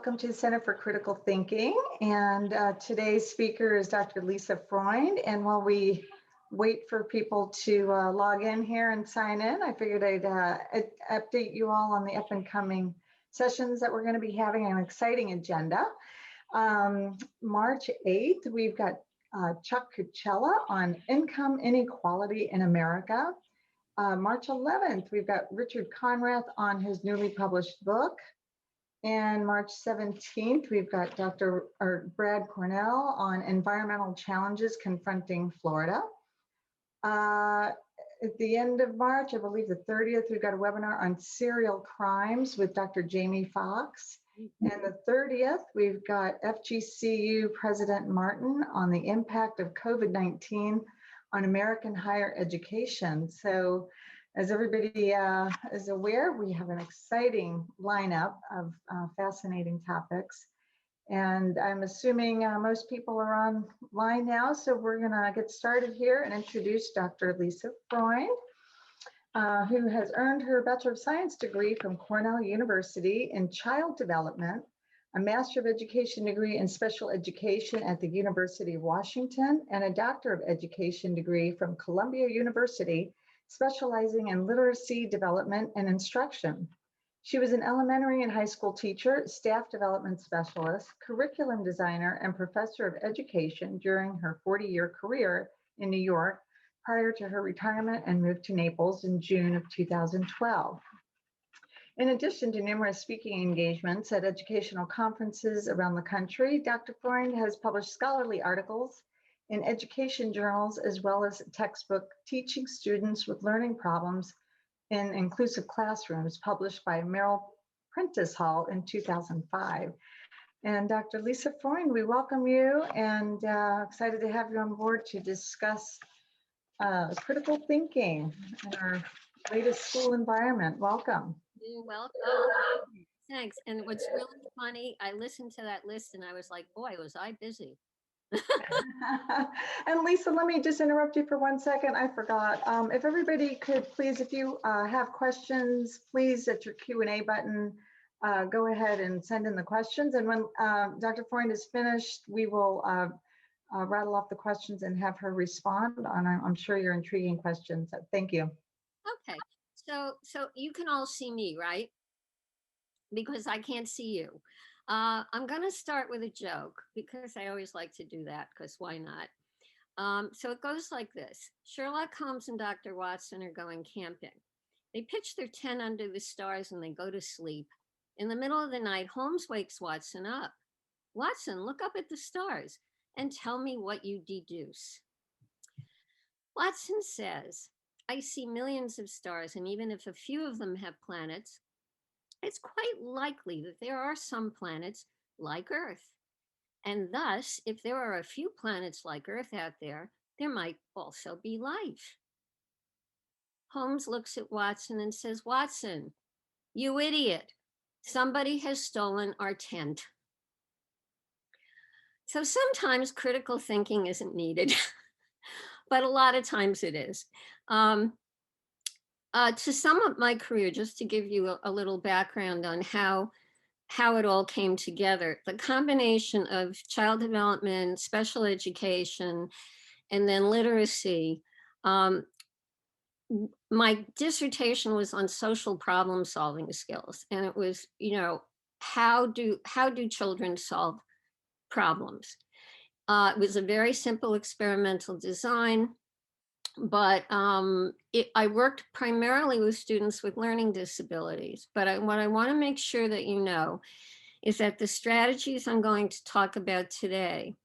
welcome to the Center for Critical Thinking. And today's speaker is Dr. Lisa Freund. And while we wait for people to log in here and sign in, I figured I'd update you all on the up and coming sessions that we're going to be having. An exciting agenda. March 8th, we've got Chuck Kuchela on income inequality in America. March 11th, we've got Richard Conrath on his newly published book. And March 17th, we've got Brad Cornell on environmental challenges confronting Florida. At the end of March, I believe the 30th, we've got a webinar on serial crimes with Dr. Jamie Fox. And the 30th, we've got FGCU President Martin on the impact of COVID-19 on American higher education. So as everybody is aware, we have an exciting lineup of fascinating topics. And I'm assuming most people are online now, so we're gonna get started here and introduce Dr. Lisa Freund, who has earned her Bachelor of Science degree from Cornell University in Child Development, a Master of Education degree in Special Education at the University of Washington, and a Doctor of Education degree from Columbia University, specializing in literacy development and instruction. She was an elementary and high school teacher, staff development specialist, curriculum designer, and professor of education during her 40-year career in New York prior to her retirement and move to Naples in June of 2012. In addition to numerous speaking engagements at educational conferences around the country, Dr. Freund has published scholarly articles in education journals, as well as a textbook teaching students with learning problems in inclusive classrooms, published by Merrill Prentice Hall in 2005. And Dr. Lisa Freund, we welcome you and excited to have you on board to discuss critical thinking in our latest school environment. Welcome. You're welcome. Thanks. And what's really funny, I listened to that list and I was like, boy, was I busy. And Lisa, let me just interrupt you for 1 second. I forgot. If everybody could please, if you have questions, please at your Q&A button, go ahead and send in the questions. And when Dr. Freund is finished, we will rattle off the questions and have her respond on, I'm sure, your intriguing questions. So thank you. Okay. So you can all see me, right? Because I can't see you. I'm going to start with a joke because I always like to do that because why not? So it goes like this. Sherlock Holmes and Dr. Watson are going camping. They pitch their tent under the stars and they go to sleep. In the middle of the night, Holmes wakes Watson up. Watson, look up at the stars and tell me what you deduce. Watson says, I see millions of stars, and even if a few of them have planets, it's quite likely that there are some planets like Earth. And thus, if there are a few planets like Earth out there, there might also be life. Holmes looks at Watson and says, Watson, you idiot. Somebody has stolen our tent. So sometimes critical thinking isn't needed, but a lot of times it is. To sum up my career, just to give you a little background on how it all came together, the combination of child development, special education, and then literacy. My dissertation was on social problem solving skills, and it was, how do children solve problems? It was a very simple experimental design. But I worked primarily with students with learning disabilities. But what I want to make sure that you know is that the strategies I'm going to talk about today,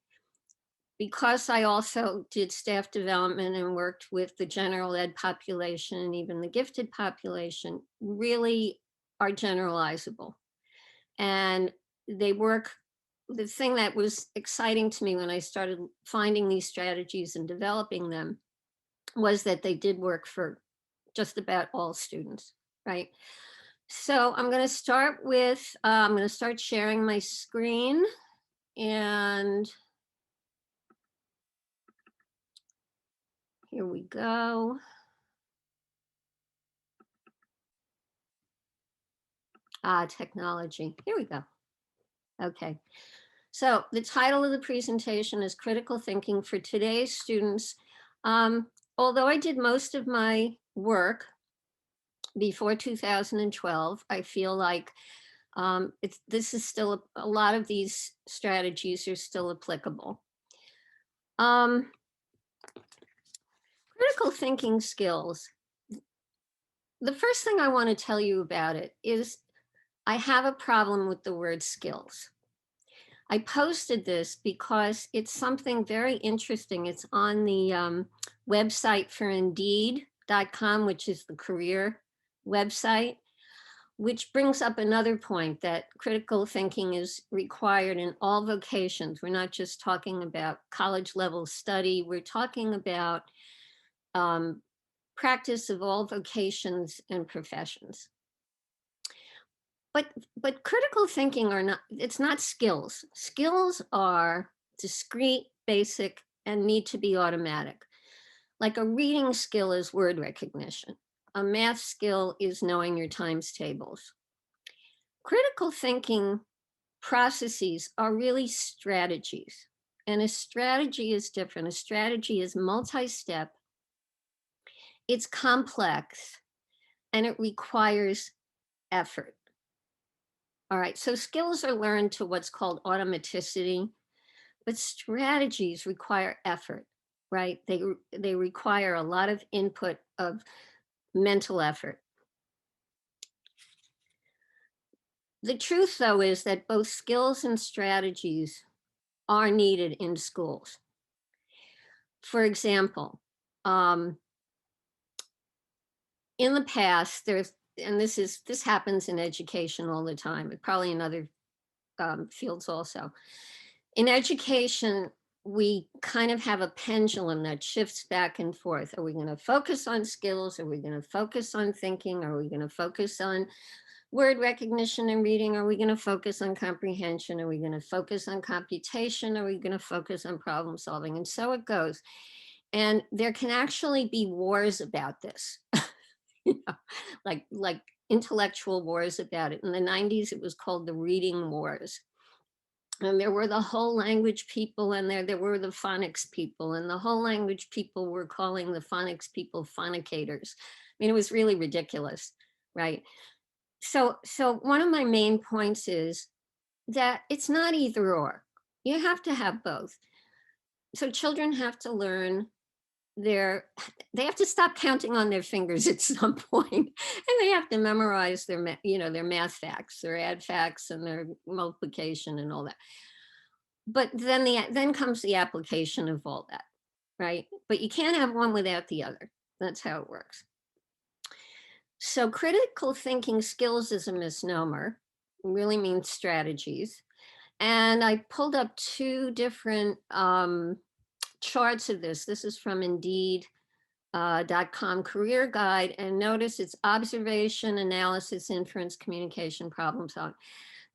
because I also did staff development and worked with the general ed population and even the gifted population, really are generalizable. And they work. The thing that was exciting to me when I started finding these strategies and developing them was that they did work for just about all students, right? So I'm going to start with, I'm going to start sharing my screen, and here we go. Technology, here we go. Okay. So the title of the presentation is Critical Thinking for Today's Students. Although I did most of my work before 2012, I feel like this is still, a lot of these strategies are still applicable. Critical thinking skills. The first thing I want to tell you about it is I have a problem with the word skills. I posted this because it's something very interesting. It's on the website for Indeed.com, which is the career website, which brings up another point that critical thinking is required in all vocations. We're not just talking about college level study. We're talking about practice of all vocations and professions. But critical thinking are not, it's not skills. Skills are discrete, basic, and need to be automatic. Like a reading skill is word recognition. A math skill is knowing your times tables. Critical thinking processes are really strategies. And a strategy is different. A strategy is multi-step, it's complex, and it requires effort. All right, so skills are learned to what's called automaticity, but strategies require effort, right? They require a lot of input of mental effort. The truth, though, is that both skills and strategies are needed in schools. For example, in the past, and this happens in education all the time, but probably in other fields also. In education, we kind of have a pendulum that shifts back and forth. Are we going to focus on skills? Are we going to focus on thinking? Are we going to focus on word recognition and reading? Are we going to focus on comprehension? Are we going to focus on computation? Are we going to focus on problem solving? And so it goes. And there can actually be wars about this, you know, like intellectual wars about it. In the 90s, it was called the reading wars. And there were the whole language people, and there were the phonics people, and the whole language people were calling the phonics people phonicators. I mean, it was really ridiculous, right? So one of my main points is that it's not either or. You have to have both. So children have to learn they have to stop counting on their fingers at some point, and they have to memorize their math facts, their add facts, and their multiplication and all that. But then comes the application of all that, right? But you can't have one without the other. That's how it works. So critical thinking skills is a misnomer. It really means strategies. And I pulled up two different charts of this. This is from Indeed.com career guide. And notice it's observation, analysis, inference, communication, problem solving.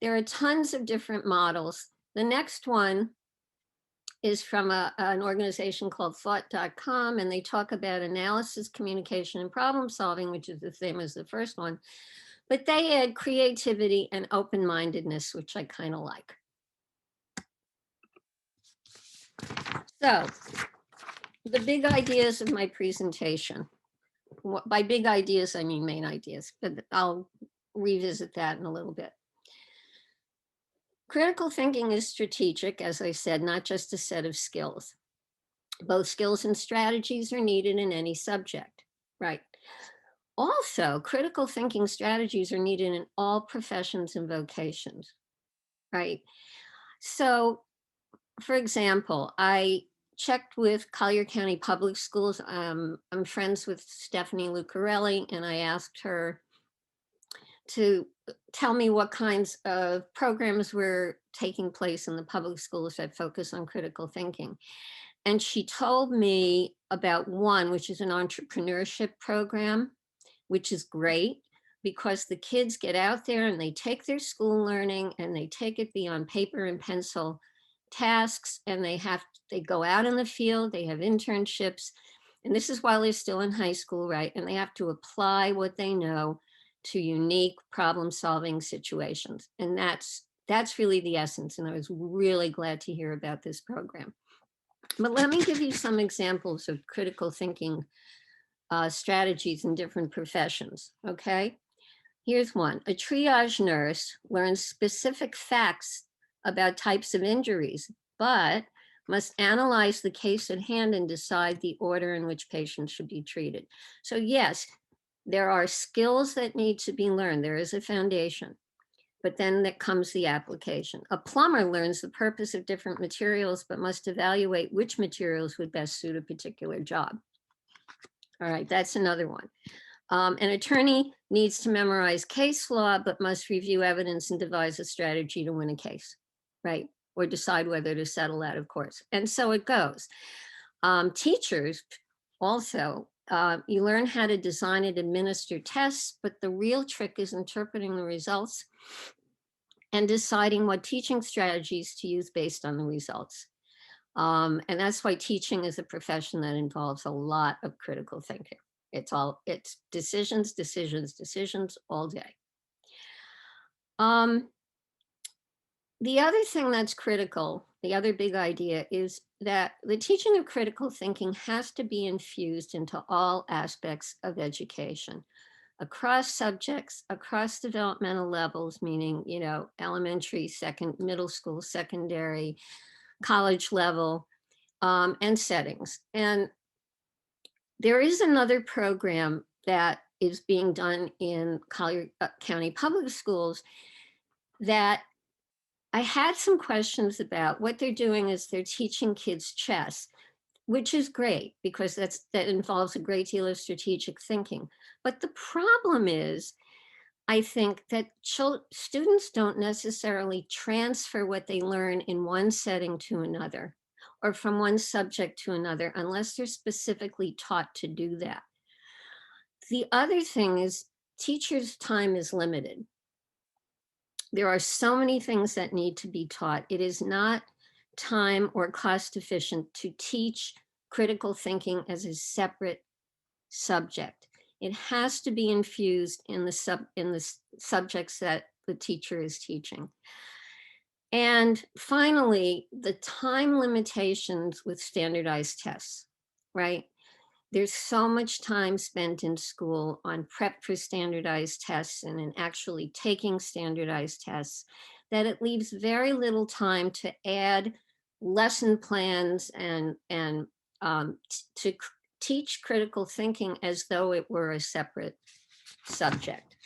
There are tons of different models. The next one is from an organization called Thoughtcom, and they talk about analysis, communication, and problem solving, which is the same as the first one. But they add creativity and open-mindedness, which I kind of like. So the big ideas of my presentation. By big ideas, I mean main ideas, but I'll revisit that in a little bit. Critical thinking is strategic, as I said, not just a set of skills. Both skills and strategies are needed in any subject, right? Also, critical thinking strategies are needed in all professions and vocations, right? So, for example, I checked with Collier County Public Schools. I'm friends with Stephanie Lucarelli, and I asked her to tell me what kinds of programs were taking place in the public schools that focus on critical thinking. And she told me about one, which is an entrepreneurship program, which is great because the kids get out there and they take their school learning and they take it beyond paper and pencil tasks, and they go out in the field, they have internships, and this is while they're still in high school, right? And they have to apply what they know to unique problem-solving situations. And that's That's really the essence. And I was really glad to hear about this program. But let me give you some examples of critical thinking strategies in different professions, okay? Here's one. A triage nurse learns specific facts about types of injuries, but must analyze the case at hand and decide the order in which patients should be treated. So yes, there are skills that need to be learned. There is a foundation, but then there comes the application. A plumber learns the purpose of different materials, but must evaluate which materials would best suit a particular job. All right, that's another one. An attorney needs to memorize case law, but must review evidence and devise a strategy to win a case, right? Or decide whether to settle out of court. And so it goes. Teachers also, you learn how to design and administer tests, but the real trick is interpreting the results and deciding what teaching strategies to use based on the results. And that's why teaching is a profession that involves a lot of critical thinking. It's decisions, decisions, decisions all day. The other thing that's critical, the other big idea is that the teaching of critical thinking has to be infused into all aspects of education, across subjects, across developmental levels, meaning, you know, elementary, middle school, secondary, college level, and settings. And there is another program that is being done in Collier County Public Schools that I had some questions about. What they're doing is they're teaching kids chess, which is great because that involves a great deal of strategic thinking. But the problem is, I think that students don't necessarily transfer what they learn in one setting to another, or from one subject to another, unless they're specifically taught to do that. The other thing is teachers' time is limited. There are so many things that need to be taught. It is not time or cost efficient to teach critical thinking as a separate subject. It has to be infused in the subjects that the teacher is teaching. And finally, the time limitations with standardized tests, right? There's so much time spent in school on prep for standardized tests and in actually taking standardized tests that it leaves very little time to add lesson plans and to teach critical thinking as though it were a separate subject.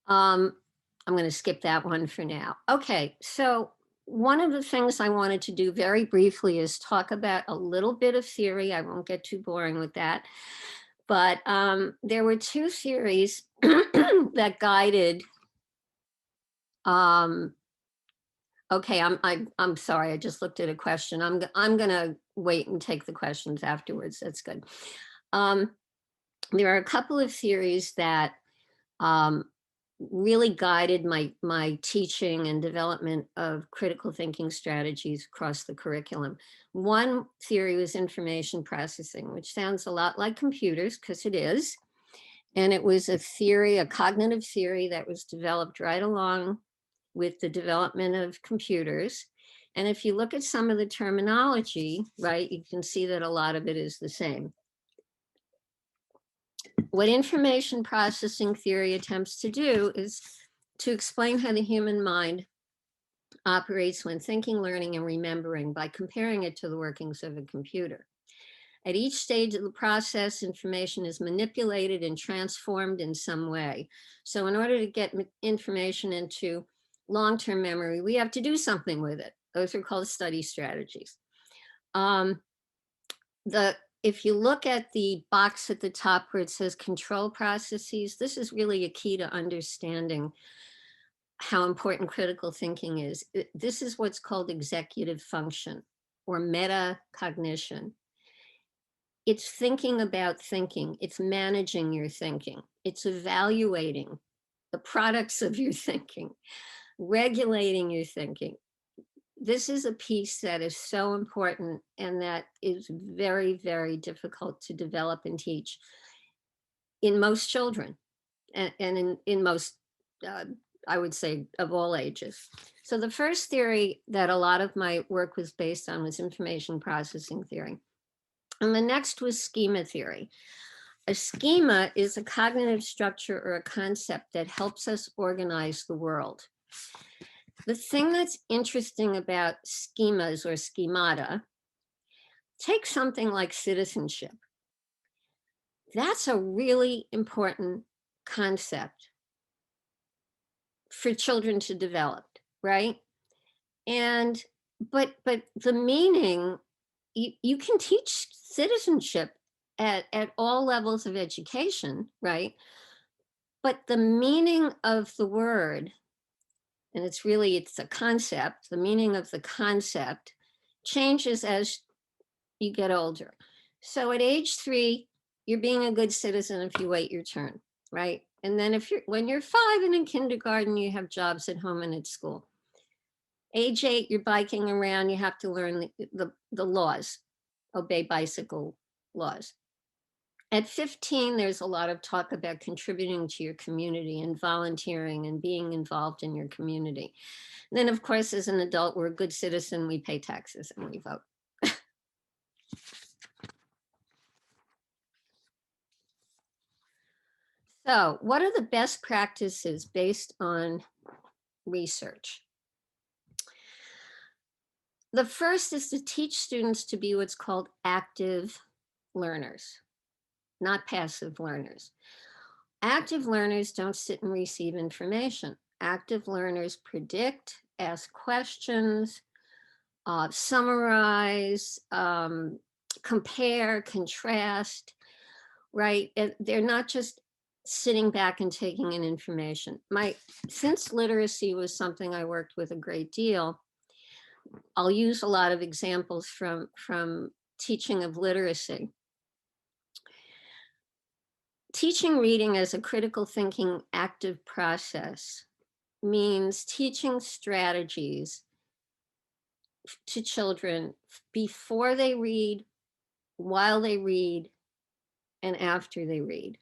I'm going to skip that one for now. Okay, so one of the things I wanted to do very briefly is talk about a little bit of theory. I won't get too boring with that. But there were two theories that guided. Okay, I'm sorry. I just looked at a question. I'm gonna wait and take the questions afterwards. That's good. There are a couple of theories that really guided my teaching and development of critical thinking strategies across the curriculum. One theory was information processing, which sounds a lot like computers, because it is. And it was a theory, a cognitive theory that was developed right along with the development of computers. And if you look at some of the terminology, right, you can see that a lot of it is the same. What information processing theory attempts to do is to explain how the human mind operates when thinking, learning, and remembering by comparing it to the workings of a computer. At each stage of the process, information is manipulated and transformed in some way. So in order to get information into long-term memory, we have to do something with it. Those are called study strategies. If you look at the box at the top where it says control processes, this is really a key to understanding how important critical thinking is. This is what's called executive function or metacognition. It's thinking about thinking. It's managing your thinking. It's evaluating the products of your thinking, regulating your thinking. This is a piece that is so important and that is very, very difficult to develop and teach. in most children and in most, I would say, of all ages. So the first theory that a lot of my work was based on was information processing theory. And the next was schema theory. A schema is a cognitive structure or a concept that helps us organize the world. The thing that's interesting about schemas or schemata, take something like citizenship. That's a really important concept for children to develop, right? And but the meaning, you can teach citizenship at all levels of education, right? But the meaning of the word, and it's a concept, the meaning of the concept changes as you get older. So at age 3, you're being a good citizen if you wait your turn, right? And then when you're 5 and in kindergarten, you have jobs at home and at school. Age 8, you're biking around, you have to learn the laws, obey bicycle laws. At 15, there's a lot of talk about contributing to your community and volunteering and being involved in your community. And then, of course, as an adult, we're a good citizen, we pay taxes and we vote. So what are the best practices based on research? The first is to teach students to be what's called active learners, not passive learners. Active learners don't sit and receive information. Active learners predict, ask questions, summarize, compare, contrast, right? They're not just sitting back and taking in information. Since literacy was something I worked with a great deal, I'll use a lot of examples from teaching of literacy. Teaching reading as a critical thinking active process means teaching strategies to children before they read, while they read, and after they read.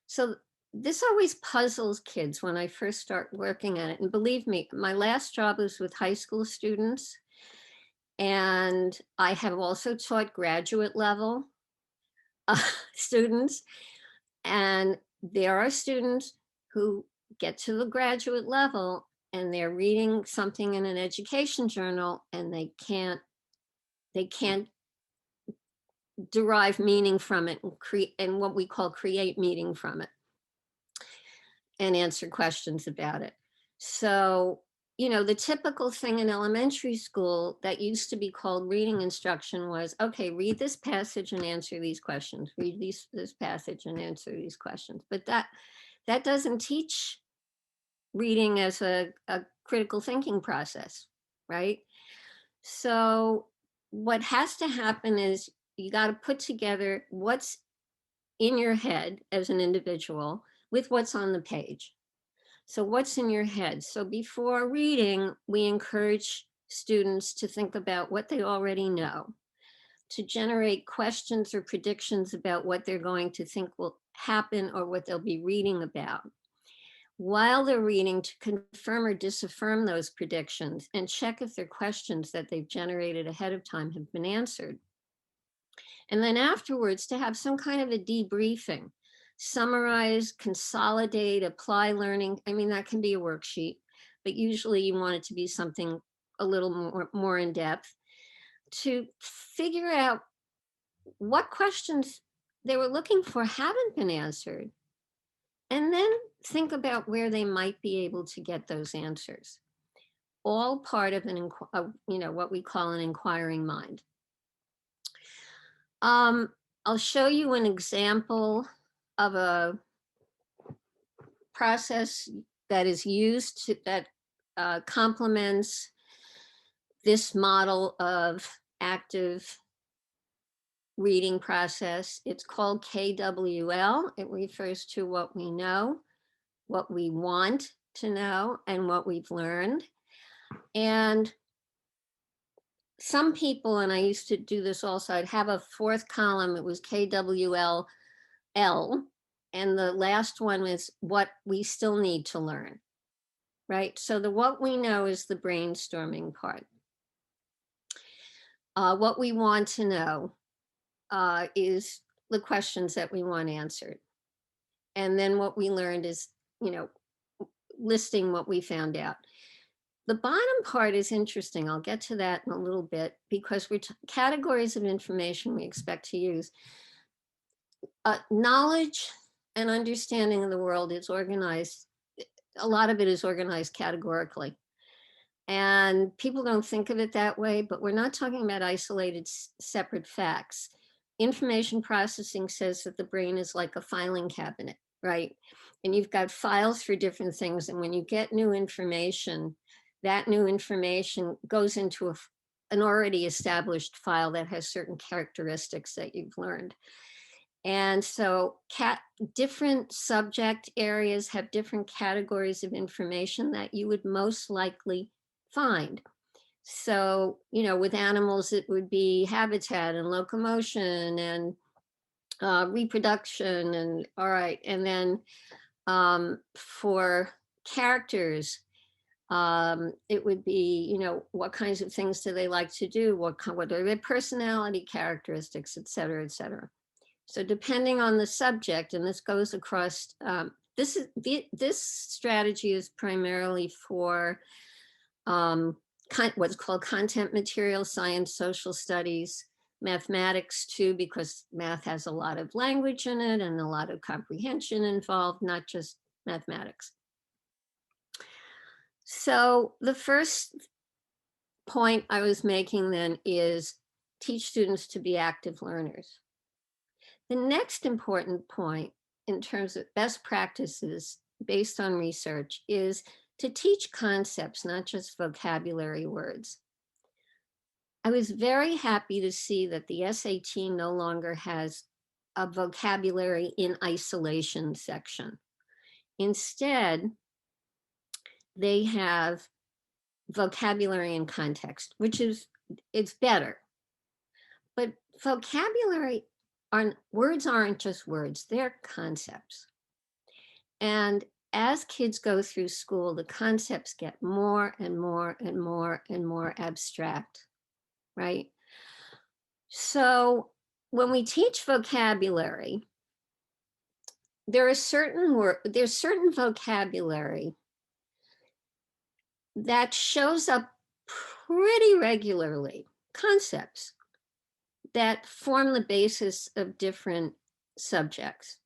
So this always puzzles kids when I first start working at it. And believe me, my last job was with high school students. And I have also taught graduate level students. And there are students who get to the graduate level and they're reading something in an education journal and they can't derive meaning from it and what we call create meaning from it and answer questions about it. So, the typical thing in elementary school that used to be called reading instruction was, okay, read this passage and answer these questions, read this passage and answer these questions. But that doesn't teach reading as a critical thinking process, right? So what has to happen is you got to put together what's in your head as an individual with what's on the page. So what's in your head? So before reading, we encourage students to think about what they already know, to generate questions or predictions about what they're going to think will happen or what they'll be reading about. While they're reading, to confirm or disaffirm those predictions and check if their questions that they've generated ahead of time have been answered. And then afterwards, to have some kind of a debriefing. Summarize, consolidate, apply learning. I mean, that can be a worksheet, but usually you want it to be something a little more in depth to figure out what questions they were looking for haven't been answered. And then think about where they might be able to get those answers. All part of what we call an inquiring mind. I'll show you an example of a process that is used that complements this model of active reading process. It's called KWL. It refers to what we know, what we want to know, and what we've learned. And some people, and I used to do this also, I'd have a fourth column, it was KWLL, And the last one is what we still need to learn, right? So the what we know is the brainstorming part. What we want to know is the questions that we want answered. And then what we learned is, listing what we found out. The bottom part is interesting. I'll get to that in a little bit because we're categories of information we expect to use. Knowledge and understanding of the world is organized. A lot of it is organized categorically. And people don't think of it that way, but we're not talking about isolated, separate facts. Information processing says that the brain is like a filing cabinet, right? And you've got files for different things. And when you get new information, that new information goes into an already established file that has certain characteristics that you've learned. And so different subject areas have different categories of information that you would most likely find. So, with animals, it would be habitat and locomotion and reproduction and all right. And then for characters, it would be, what kinds of things do they like to do? What are their personality characteristics, et cetera, et cetera. So depending on the subject, and this goes across, this strategy is primarily for what's called content material science, social studies, mathematics too, because math has a lot of language in it and a lot of comprehension involved, not just mathematics. So the first point I was making then is teach students to be active learners. The next important point in terms of best practices based on research is to teach concepts, not just vocabulary words. I was very happy to see that the SAT no longer has a vocabulary in isolation section. Instead, they have vocabulary in context, which it's better. But vocabulary words aren't just words, they're concepts. And as kids go through school, the concepts get more and more and more and more abstract, right? So when we teach vocabulary, there's certain vocabulary that shows up pretty regularly, concepts that form the basis of different subjects.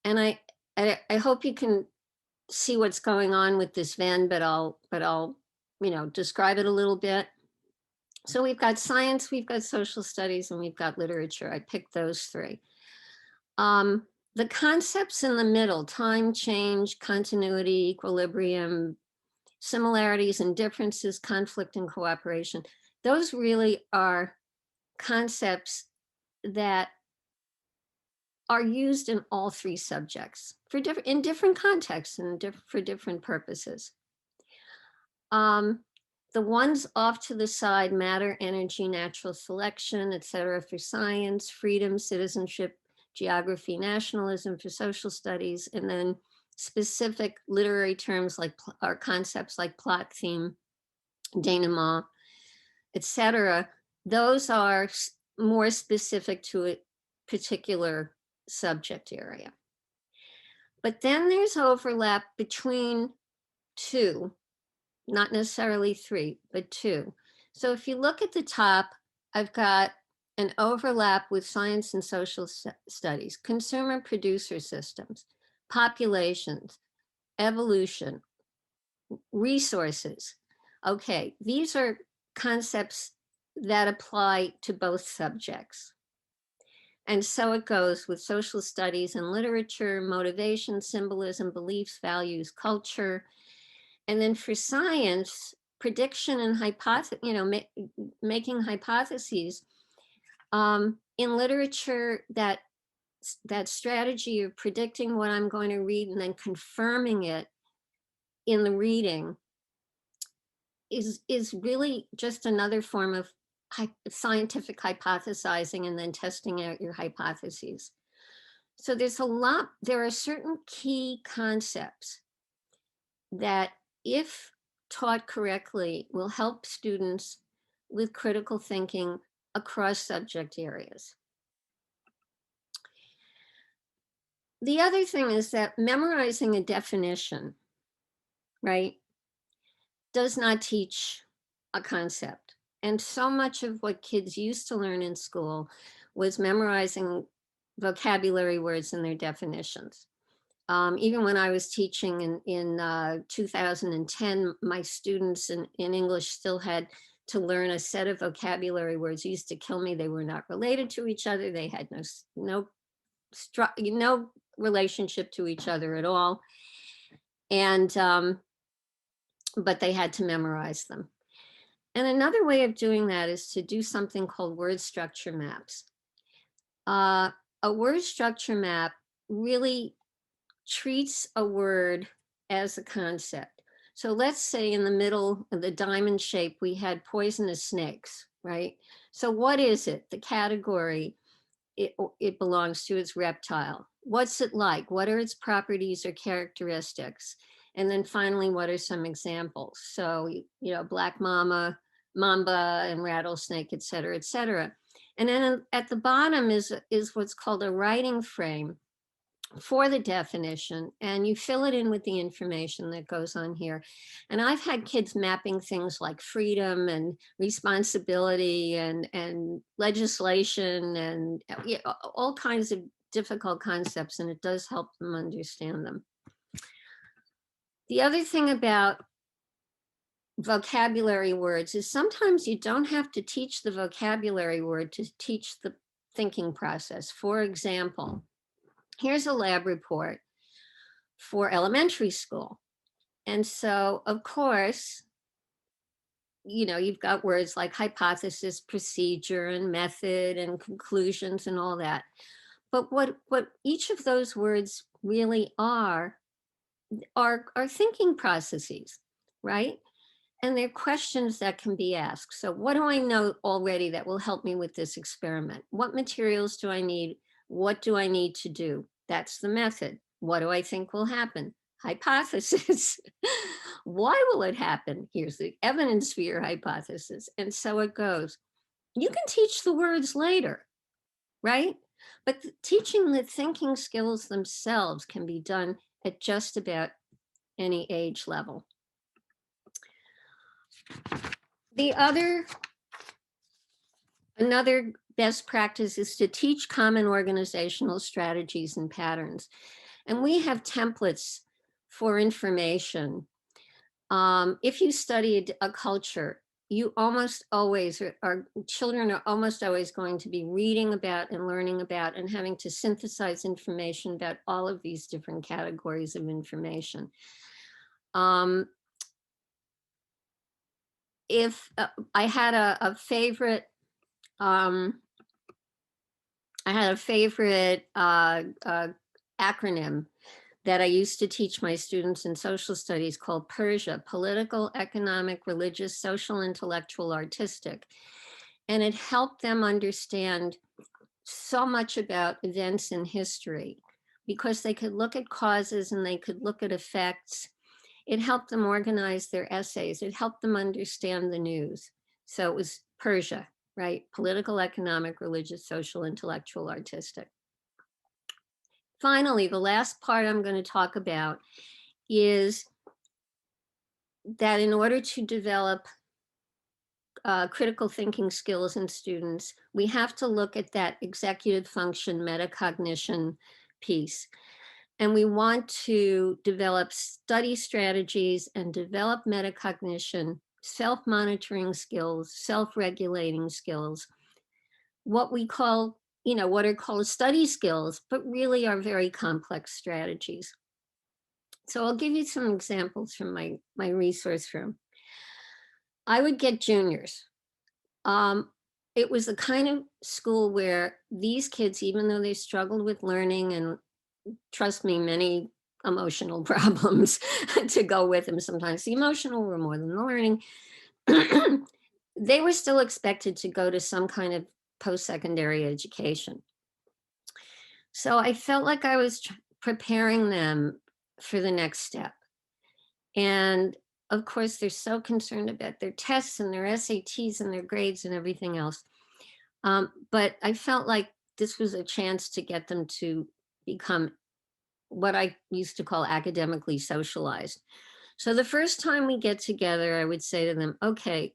And I hope you can see what's going on with this Venn, but I'll describe it a little bit. So we've got science, we've got social studies, and we've got literature. I picked those three. The concepts in the middle, time, change, continuity, equilibrium, similarities and differences, conflict and cooperation, those really are concepts that are used in all three subjects in different contexts and for different purposes. The ones off to the side, matter, energy, natural selection, et cetera, for science, freedom, citizenship, geography, nationalism for social studies, and then specific literary terms or concepts like plot, theme, denouement, et cetera. Those are more specific to a particular subject area. But then there's overlap between two, not necessarily three, but two. So if you look at the top, I've got an overlap with science and social studies, consumer producer systems, populations, evolution, resources. Okay, these are concepts that apply to both subjects. And so it goes with social studies and literature, motivation, symbolism, beliefs, values, culture. And then for science, prediction and making hypotheses. In literature, that strategy of predicting what I'm going to read and then confirming it in the reading is really just another form of scientific hypothesizing and then testing out your hypotheses. So there are certain key concepts that, if taught correctly, will help students with critical thinking across subject areas. The other thing is that memorizing a definition, right, does not teach a concept. And so much of what kids used to learn in school was memorizing vocabulary words and their definitions. Even when I was teaching in 2010, my students in English still had to learn a set of vocabulary words. It used to kill me. They were not related to each other. They had no relationship to each other at all. And but they had to memorize them. And another way of doing that is to do something called word structure maps. A word structure map really treats a word as a concept. So let's say in the middle of the diamond shape, we had poisonous snakes, right? So what is it? The category it belongs to is reptile. What's it like? What are its properties or characteristics? And then finally, what are some examples? So, black mamba and rattlesnake, et cetera, et cetera. And then at the bottom is what's called a writing frame for the definition, and you fill it in with the information that goes on here. And I've had kids mapping things like freedom and responsibility and legislation and all kinds of difficult concepts, and it does help them understand them. The other thing about vocabulary words is sometimes you don't have to teach the vocabulary word to teach the thinking process. For example, here's a lab report for elementary school. And so, of course, you've got words like hypothesis, procedure, and method, and conclusions, and all that. But what each of those words really are thinking processes, right? And they're questions that can be asked. So what do I know already that will help me with this experiment? What materials do I need? What do I need to do? That's the method. What do I think will happen? Hypothesis. Why will it happen? Here's the evidence for your hypothesis. And so it goes. You can teach the words later, right? But teaching the thinking skills themselves can be done at just about any age level. Another best practice is to teach common organizational strategies and patterns. And we have templates for information. If you studied a culture, you almost always, children are almost always going to be reading about and learning about and having to synthesize information about all of these different categories of information. If I had a favorite, acronym that I used to teach my students in social studies called PERSIA, Political, Economic, Religious, Social, Intellectual, Artistic. And it helped them understand so much about events in history because they could look at causes and they could look at effects. It helped them organize their essays. It helped them understand the news. So it was PERSIA, right? Political, economic, religious, social, intellectual, artistic. Finally, the last part I'm going to talk about is that in order to develop critical thinking skills in students, we have to look at that executive function metacognition piece. And we want to develop study strategies and develop metacognition, self-monitoring skills, self-regulating skills, what we call, what are called study skills, but really are very complex strategies. So I'll give you some examples from my resource room. I would get juniors. It was the kind of school where these kids, even though they struggled with learning and, trust me, many emotional problems to go with them, sometimes the emotional were more than the learning, they were still expected to go to some kind of post-secondary education. So I felt like I was preparing them for the next step. And of course, they're so concerned about their tests and their SATs and their grades and everything else. But I felt like this was a chance to get them to become what I used to call academically socialized. So the first time we get together, I would say to them, okay,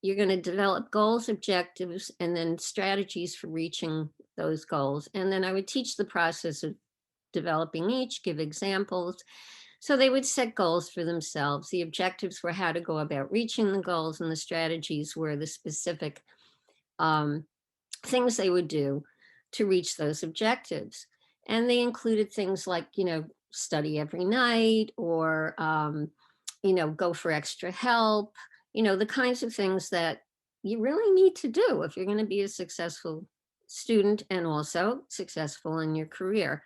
you're going to develop goals, objectives, and then strategies for reaching those goals. And then I would teach the process of developing each, give examples. So they would set goals for themselves. The objectives were how to go about reaching the goals, and the strategies were the specific um, things they would do to reach those objectives. And they included things like, study every night, or, go for extra help, the kinds of things that you really need to do if you're going to be a successful student and also successful in your career.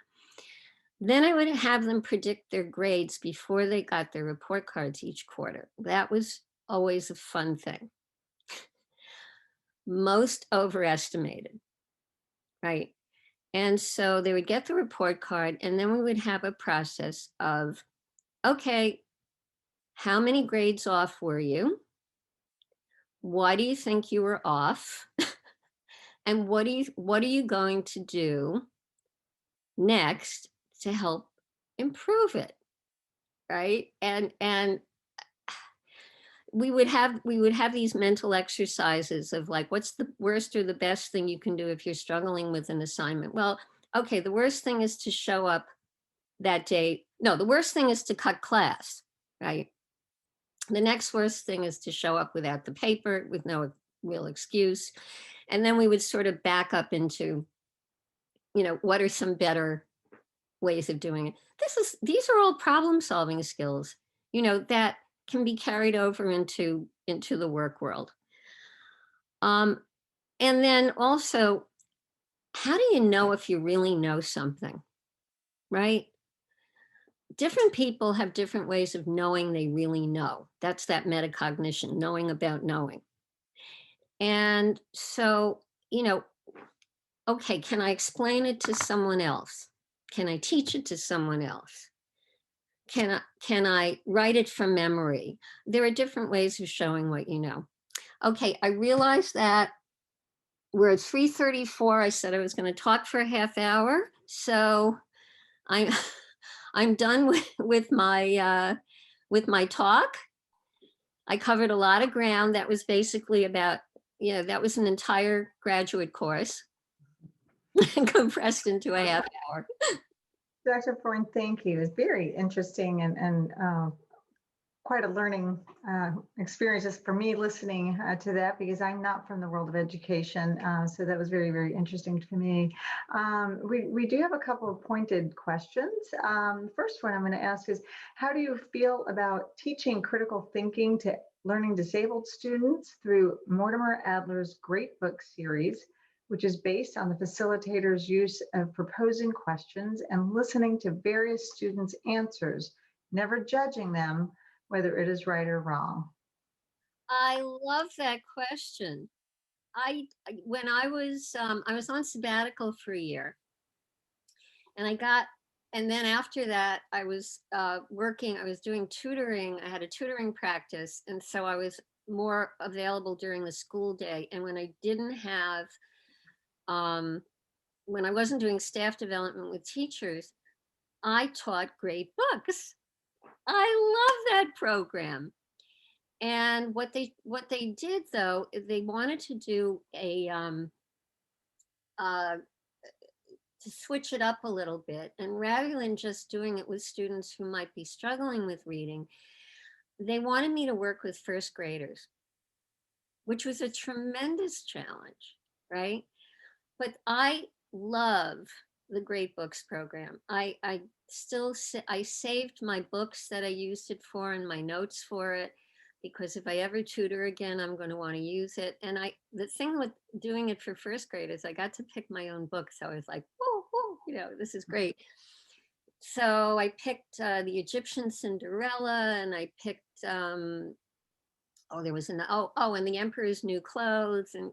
Then I would have them predict their grades before they got their report cards each quarter. That was always a fun thing. Most overestimated, right? And so they would get the report card, and then we would have a process of, okay, how many grades off were you? Why do you think you were off? And what are you going to do next to help improve it? Right? And we would have these mental exercises of like, what's the worst or the best thing you can do if you're struggling with an assignment? Well, okay, the worst thing is to show up that day. No, the worst thing is to cut class, right? The next worst thing is to show up without the paper with no real excuse. And then we would sort of back up into, what are some better ways of doing it? These are all problem solving skills, that can be carried over into the work world. And then also, how do you know if you really know something, right? Different people have different ways of knowing they really know. That's that metacognition, knowing about knowing. And so, okay, can I explain it to someone else? Can I teach it to someone else? Can I write it from memory? There are different ways of showing what you know. Okay, I realize that we're at 3:34. I said I was going to talk for a half hour. So I'm I'm done with my talk. I covered a lot of ground. That was basically about, that was an entire graduate course compressed into a half hour. Dr. Freund, thank you. It's very interesting and quite a learning experience just for me listening to that, because I'm not from the world of education. So that was very, very interesting to me. We do have a couple of pointed questions. First one I'm going to ask is, how do you feel about teaching critical thinking to learning disabled students through Mortimer Adler's Great Book series, which is based on the facilitator's use of proposing questions and listening to various students' answers, never judging them whether it is right or wrong? I love that question. When I was on sabbatical for a year, and then after that I was working. I was doing tutoring. I had a tutoring practice, and so I was more available during the school day. And when I didn't have, when I wasn't doing staff development with teachers, I taught great books. I love that program. And what they did though, they wanted to do uh, to switch it up a little bit, and rather than just doing it with students who might be struggling with reading, they wanted me to work with first graders, which was a tremendous challenge, right? But I love the Great Books program. I still I saved my books that I used it for and my notes for it, because if I ever tutor again, I'm going to want to use it. And the thing with doing it for first graders, I got to pick my own books. So I was like, oh, this is great. So I picked the Egyptian Cinderella, and I picked there was and the Emperor's New Clothes, and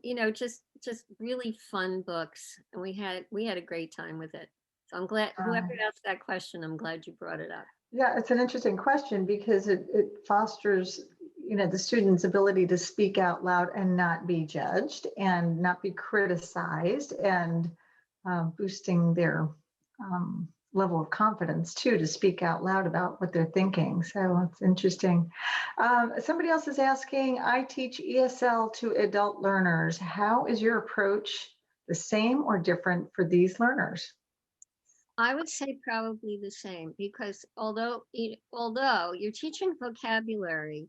just really fun books, and we had a great time with it. So I'm glad whoever Um, asked that question, I'm glad you brought it up. Yeah, it's an interesting question because it fosters, the student's ability to speak out loud and not be judged and not be criticized, and boosting their level of confidence too, to speak out loud about what they're thinking. So it's interesting. Somebody else is asking, I teach ESL to adult learners. How is your approach the same or different for these learners? I would say probably the same because although you're teaching vocabulary,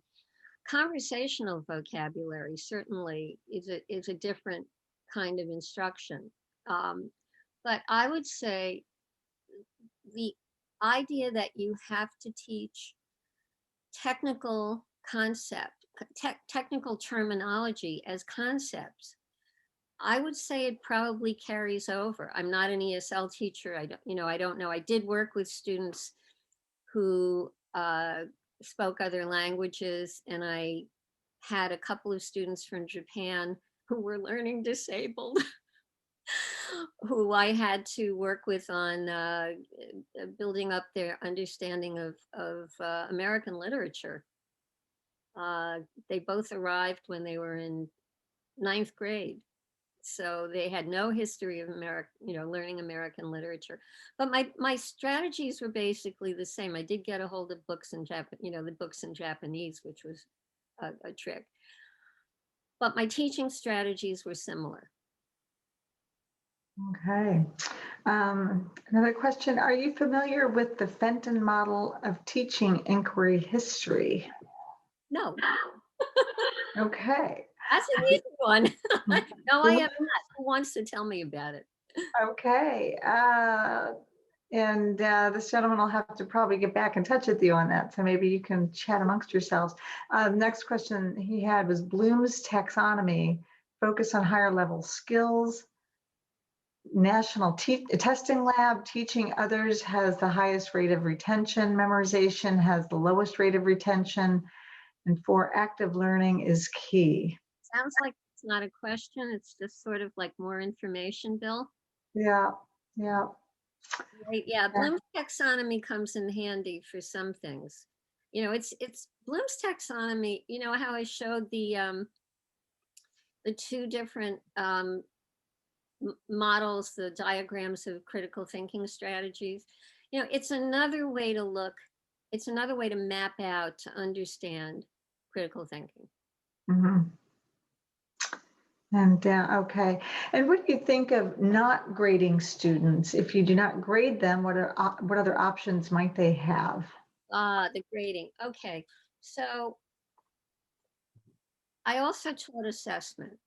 conversational vocabulary certainly is a different kind of instruction. Um, but I would say the idea that you have to teach technical concept, technical terminology as concepts, I would say it probably carries over. I'm not an ESL teacher. I don't know. I did work with students who spoke other languages, and I had a couple of students from Japan who were learning disabled, who I had to work with on building up their understanding of American literature. Uh, they both arrived when they were in ninth grade. So they had no history of learning American literature. But my strategies were basically the same. I did get a hold of books in the books in Japanese, which was a trick. But my teaching strategies were similar. Okay. Another question, are you familiar with the Fenton model of teaching inquiry history? No, Okay. that's an easy one. No, I am Bloom- not. Who wants to tell me about it? Okay. And this gentleman will have to probably get back in touch with you on that. So maybe you can chat amongst yourselves. Next question he had was Bloom's taxonomy, focus on higher level skills. National Testing Lab, teaching others has the highest rate of retention. Memorization has the lowest rate of retention. And for active learning is key. Sounds like it's not a question. It's just sort of like more information, Bill. Yeah, yeah. Right, yeah, Bloom's taxonomy comes in handy for some things. It's Bloom's taxonomy, how I showed the two different models, the diagrams of critical thinking strategies. It's another way to look, it's another way to map out to understand critical thinking. Mhm. And okay. And what do you think of not grading students? If you do not grade them, what other options might they have? The grading. Okay. So I also taught assessment.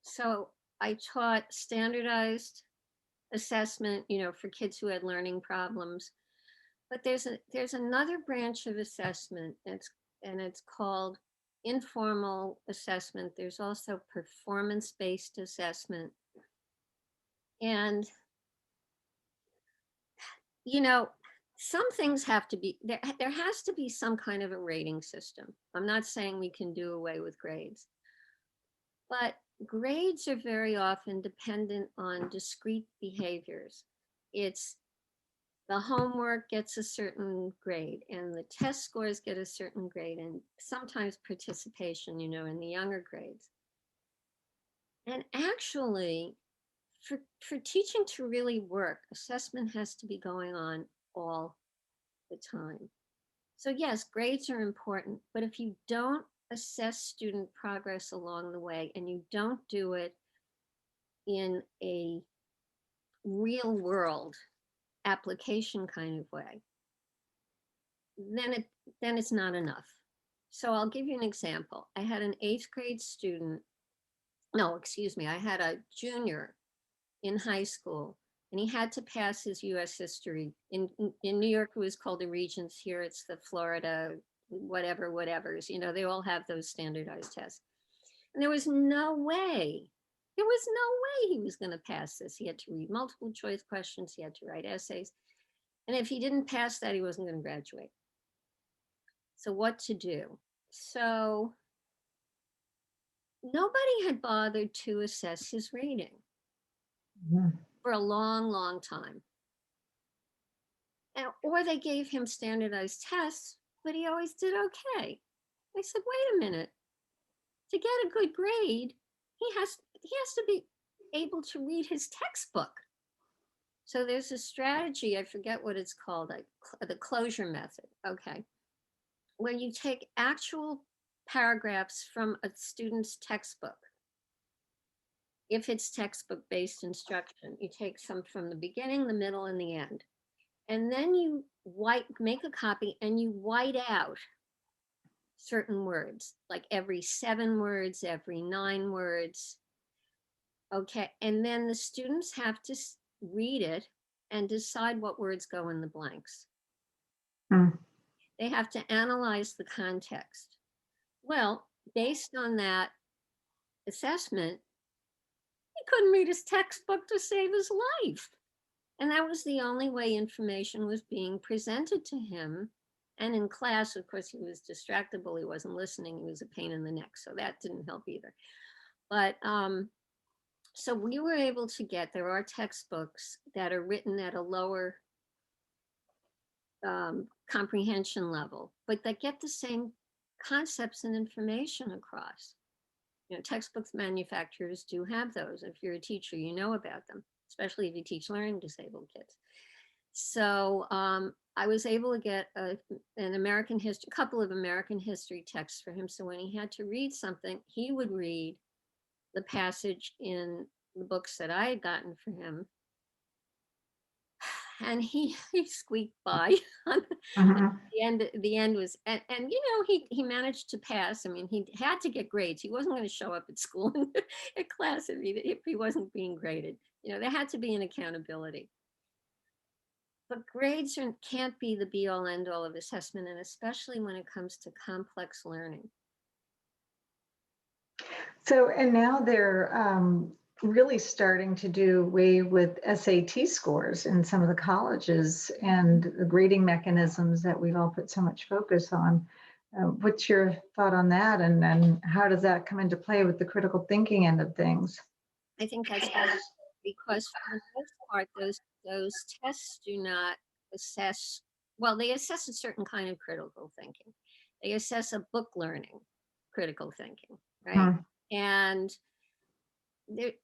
So I taught standardized assessment, for kids who had learning problems. But there's another branch of assessment and it's called informal assessment. There's also performance-based assessment. And you know, some things have to be there has to be some kind of a rating system. I'm not saying we can do away with grades, but grades are very often dependent on discrete behaviors. It's the homework gets a certain grade and the test scores get a certain grade and sometimes participation, in the younger grades. And actually, for teaching to really work, assessment has to be going on all the time. So yes, grades are important, but if you don't assess student progress along the way and you don't do it in a real world application kind of way, then it's not enough. So I'll give you an example. I had an 8th grade student, no, excuse me, I had a junior in high school, and he had to pass his US history. In New York, it was called the Regents. Here it's the Florida whatevers. They all have those standardized tests. And there was no way he was going to pass this. He had to read multiple choice questions, he had to write essays. And if he didn't pass that, he wasn't going to graduate. So what to do? So nobody had bothered to assess his reading Mhm. for a long, long time. or they gave him standardized tests, but he always did okay. I said, wait a minute, to get a good grade, he has to be able to read his textbook. So there's a strategy, I forget what it's called, like the closure method, okay, where you take actual paragraphs from a student's textbook. If it's textbook-based instruction, you take some from the beginning, the middle, and the end. And then you make a copy and you white out certain words, like every 7 words, every 9 words. Okay, and then the students have to read it and decide what words go in the blanks. They have to analyze the context. Well, based on that assessment, he couldn't read his textbook to save his life. And that was the only way information was being presented to him. And in class, of course, he was distractible. He wasn't listening. He was a pain in the neck. So that didn't help either. But so we were able to there are textbooks that are written at a lower comprehension level, but that get the same concepts and information across. You know, textbooks manufacturers do have those. If you're a teacher, you know about them, especially if you teach learning disabled kids. So I was able to get a couple of American history texts for him. So when he had to read something, he would read the passage in the books that I had gotten for him. And he squeaked by. The end was, and you know, he managed to pass. I mean, he had to get grades. He wasn't going to show up at school at class if he wasn't being graded. You know, there had to be an accountability. But grades can't be the be all end all of assessment, and especially when it comes to complex learning. So, and now they're really starting to do away with SAT scores in some of the colleges and the grading mechanisms that we've all put so much focus on. What's your thought on that, and how does that come into play with the critical thinking end of things? I think that's because for the most part, those tests do not assess, well, they assess a certain kind of critical thinking. They assess a book learning critical thinking, right? And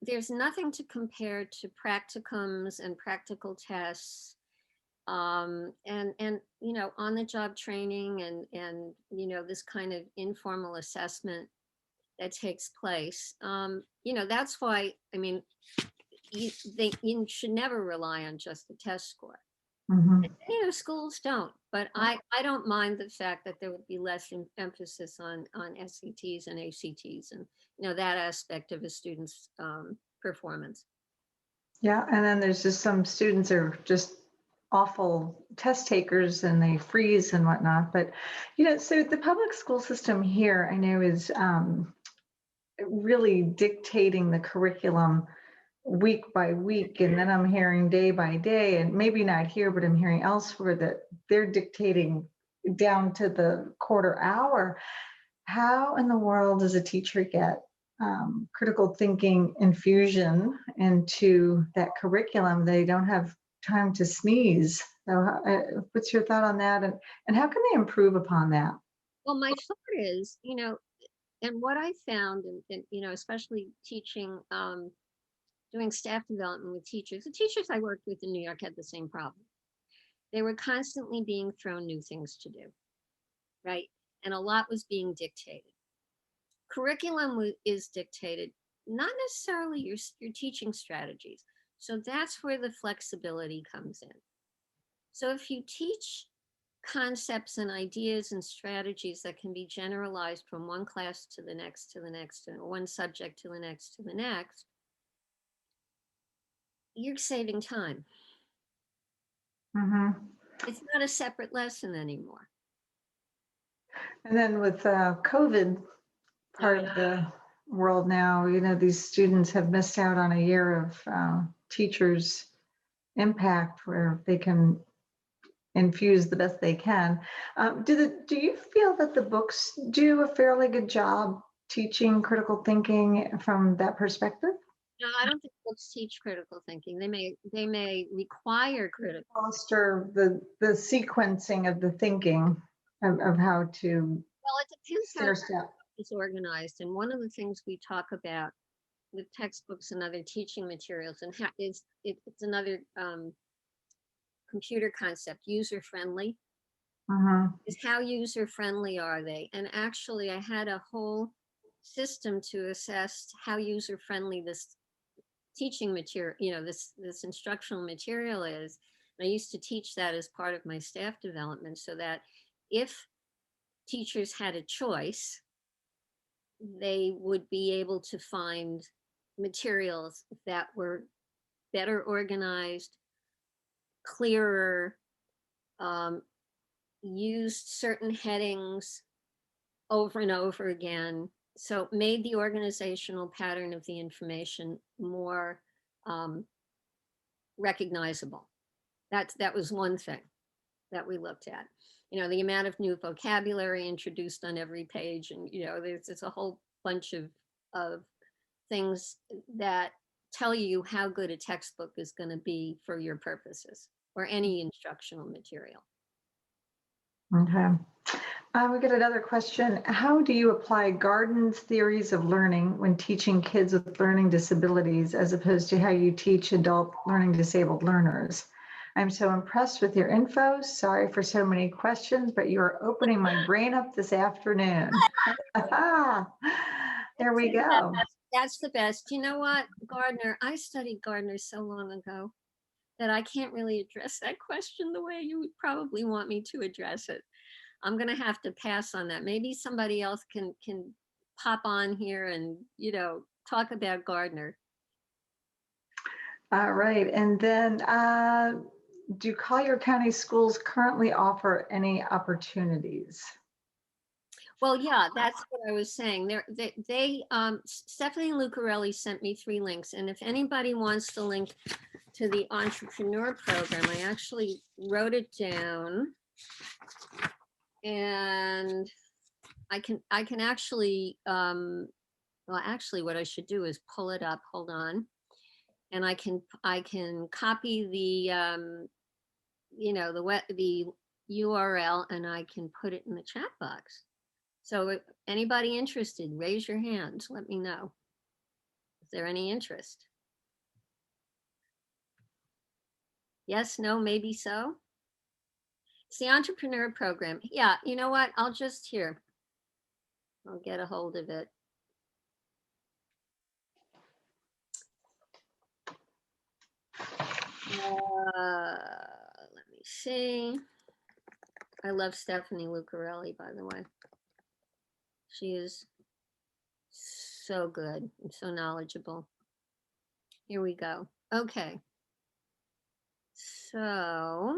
there's nothing to compare to practicums and practical tests, and you know, on the job training and you know, this kind of informal assessment that takes place. You know, that's why, I mean, you should never rely on just the test score. You know, schools don't, but I don't mind the fact that there would be less emphasis on SATs and ACTs and, you know, that aspect of a student's performance. Yeah, and then there's just some students are just awful test takers and they freeze and whatnot. But, you know, so the public school system here, I know, is really dictating the curriculum week by week, and then I'm hearing day by day, and maybe not here, but I'm hearing elsewhere that they're dictating down to the quarter hour. How in the world does a teacher get critical thinking infusion into that curriculum? They don't have time to sneeze. So what's your thought on that, and how can they improve upon that? Well, my thought is, you know, and what I found, and you know, especially teaching, doing staff development with teachers. The teachers I worked with in New York had the same problem. They were constantly being thrown new things to do, right? And a lot was being dictated. Curriculum is dictated, not necessarily your teaching strategies. So that's where the flexibility comes in. So if you teach concepts and ideas and strategies that can be generalized from one class to the next, and one subject to the next, you're saving time. It's not a separate lesson anymore. And then with COVID part of the world now, you know, these students have missed out on a year of teachers' impact where they can infuse the best they can. Do you feel that the books do a fairly good job teaching critical thinking from that perspective? No, I don't think books teach critical thinking. They may require critical. Foster the sequencing of the thinking of how to Well, it depends how stair-step. it's organized. And one of the things we talk about with textbooks and other teaching materials, and how it's another computer concept, user friendly. Is how user friendly are they? And actually, I had a whole system to assess how user friendly this teaching material, this instructional material is. And I used to teach that as part of my staff development, so that if teachers had a choice, they would be able to find materials that were better organized, clearer, used certain headings over and over again. So it made the organizational pattern of the information more recognizable. That was one thing that we looked at. The amount of new vocabulary introduced on every page, and there's a whole bunch of things that tell you how good a textbook is going to be for your purposes, or any instructional material. Okay. We got another question. How do you apply Garden's theories of learning when teaching kids with learning disabilities as opposed to how you teach adult learning disabled learners? I'm so impressed with your info. Sorry for so many questions, but you are opening my brain up this afternoon. There we go. That's the best. You know what, Gardner? I studied Gardner so long ago that I can't really address that question the way you would probably want me to address it. I'm going to have to pass on that. Maybe somebody else can pop on here and, talk about Gardner. All right. And then do Collier County schools currently offer any opportunities? Well, yeah, that's what I was saying. Stephanie Lucarelli sent me 3 links. And if anybody wants to link to the entrepreneur program, I actually wrote it down. And I can actually, well, actually what I should do is pull it up. Hold on. And I can copy the, the URL, and I can put it in the chat box. So if anybody interested, raise your hand. Let me know. Is there any interest? Yes, no, maybe so. It's the entrepreneur program. Yeah, you know what? I'll get a hold of it. Let me see. I love Stephanie Lucarelli, by the way. She is so good and so knowledgeable. Here we go. Okay. So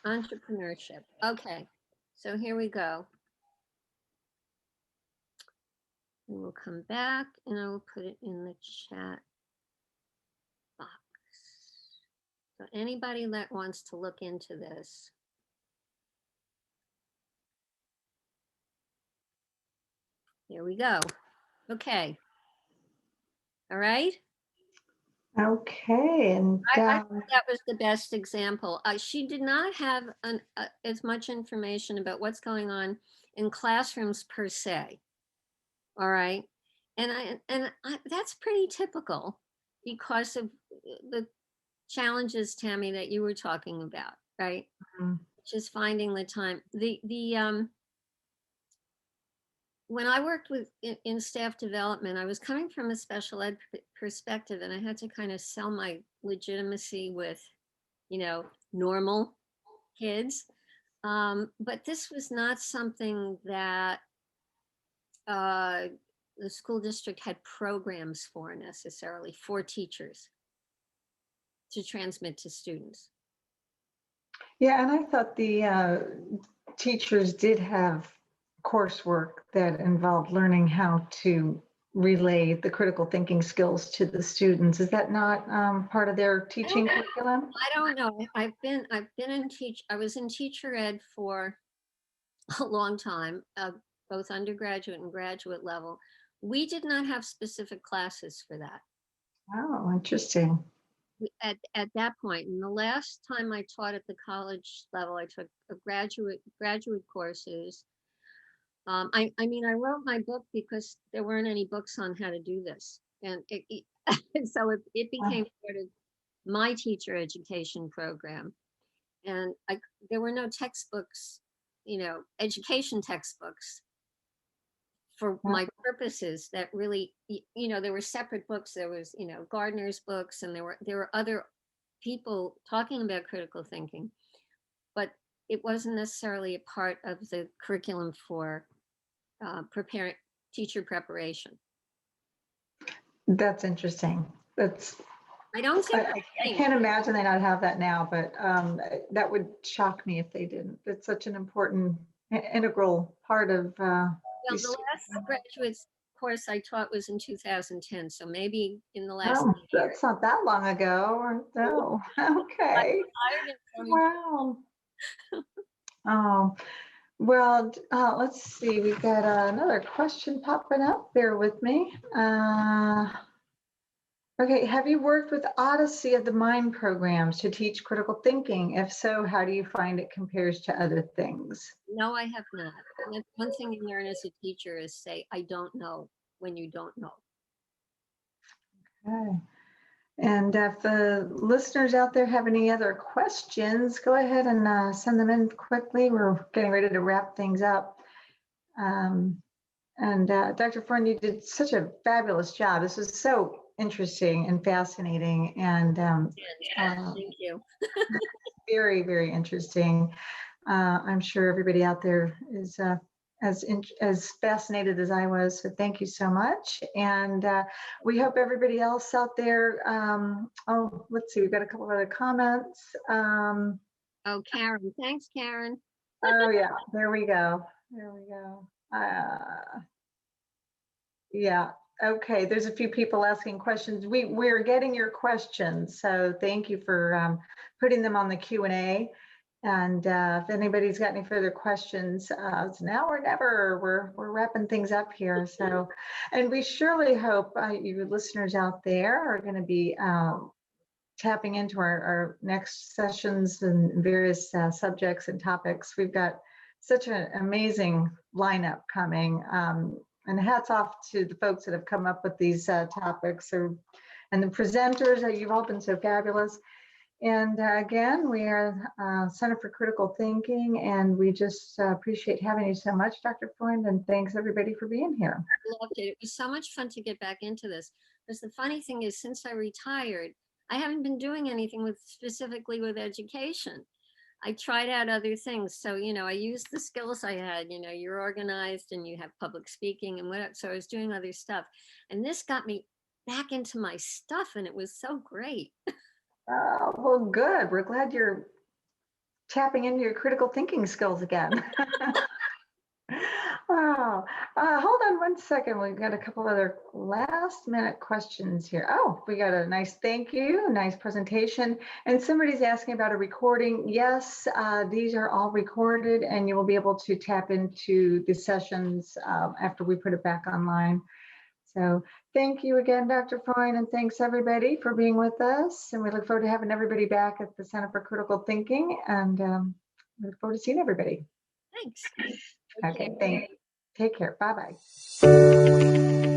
entrepreneurship. Okay. So here we go. And we'll come back and I will put it in the chat box. So anybody that wants to look into this, here we go. Okay. All right. Okay. And I think that was the best example. She did not have as much information about what's going on in classrooms per se. All right. And that's pretty typical because of the challenges, Tammy, that you were talking about, right? Just finding the time. When I worked in staff development, I was coming from a special ed perspective, and I had to kind of sell my legitimacy with, normal kids. But this was not something that the school district had programs for necessarily for teachers to transmit to students. Yeah, and I thought the teachers did have coursework that involved learning how to relay the critical thinking skills to the students? Is that not part of their teaching curriculum? I don't know. I was in teacher ed for a long time, both undergraduate and graduate level. We did not have specific classes for that. Oh, interesting. At that point, and the last time I taught at the college level, I took a graduate courses. I mean, I wrote my book because there weren't any books on how to do this, and so it became part of my teacher education program. And there were no textbooks, education textbooks for my purposes that really, there were separate books. There was, Gardner's books, and there were other people talking about critical thinking, but it wasn't necessarily a part of the curriculum for preparing teacher preparation. That's interesting. I don't think I can't imagine they not have that now, but that would shock me if they didn't. It's such an important, integral part of. Well, the last graduate course I taught was in 2010, so maybe in the last. Oh, that's not that long ago. No. Okay. Wow. Oh, well, let's see. We've got another question popping up. Bear with me. Okay, have you worked with Odyssey of the Mind programs to teach critical thinking? If so, how do you find it compares to other things? No, I have not. And that's one thing you learn as a teacher is say, I don't know when you don't know. Okay. And if the listeners out there have any other questions, go ahead and send them in quickly. We're getting ready to wrap things up. Dr. Freund, you did such a fabulous job. This was so interesting and fascinating, and thank you. very, very interesting. I'm sure everybody out there is as fascinated as I was. So thank you so much, and we hope everybody else out there. Oh, let's see, we've got a couple of other comments. Oh, Karen, thanks, Karen. Oh yeah, there we go. There we go. Yeah. Okay, there's a few people asking questions. We're getting your questions, so thank you for putting them on the Q&A. And if anybody's got any further questions, it's now or never. We're wrapping things up here. So, and we surely hope you listeners out there are going to be tapping into our next sessions and various subjects and topics. We've got such an amazing lineup coming. And hats off to the folks that have come up with these topics, and the presenters. You've all been so fabulous. And again, we are Center for Critical Thinking, and we just appreciate having you so much, Dr. Freund, and thanks everybody for being here. I loved it. It was so much fun to get back into this. Because the funny thing is, since I retired, I haven't been doing anything specifically with education. I tried out other things. So, I used the skills I had, you're organized and you have public speaking and whatever. So I was doing other stuff. And this got me back into my stuff, and it was so great. Well, good. We're glad you're tapping into your critical thinking skills again. Wow. Hold on one second. We've got a couple other last minute questions here. Oh, we got a nice thank you, nice presentation. And somebody's asking about a recording. Yes, these are all recorded, and you will be able to tap into the sessions after we put it back online. So thank you again, Dr. Freund, and thanks everybody for being with us. And we look forward to having everybody back at the Center for Critical Thinking, and we look forward to seeing everybody. Thanks. Okay, thanks. Take care. Bye-bye.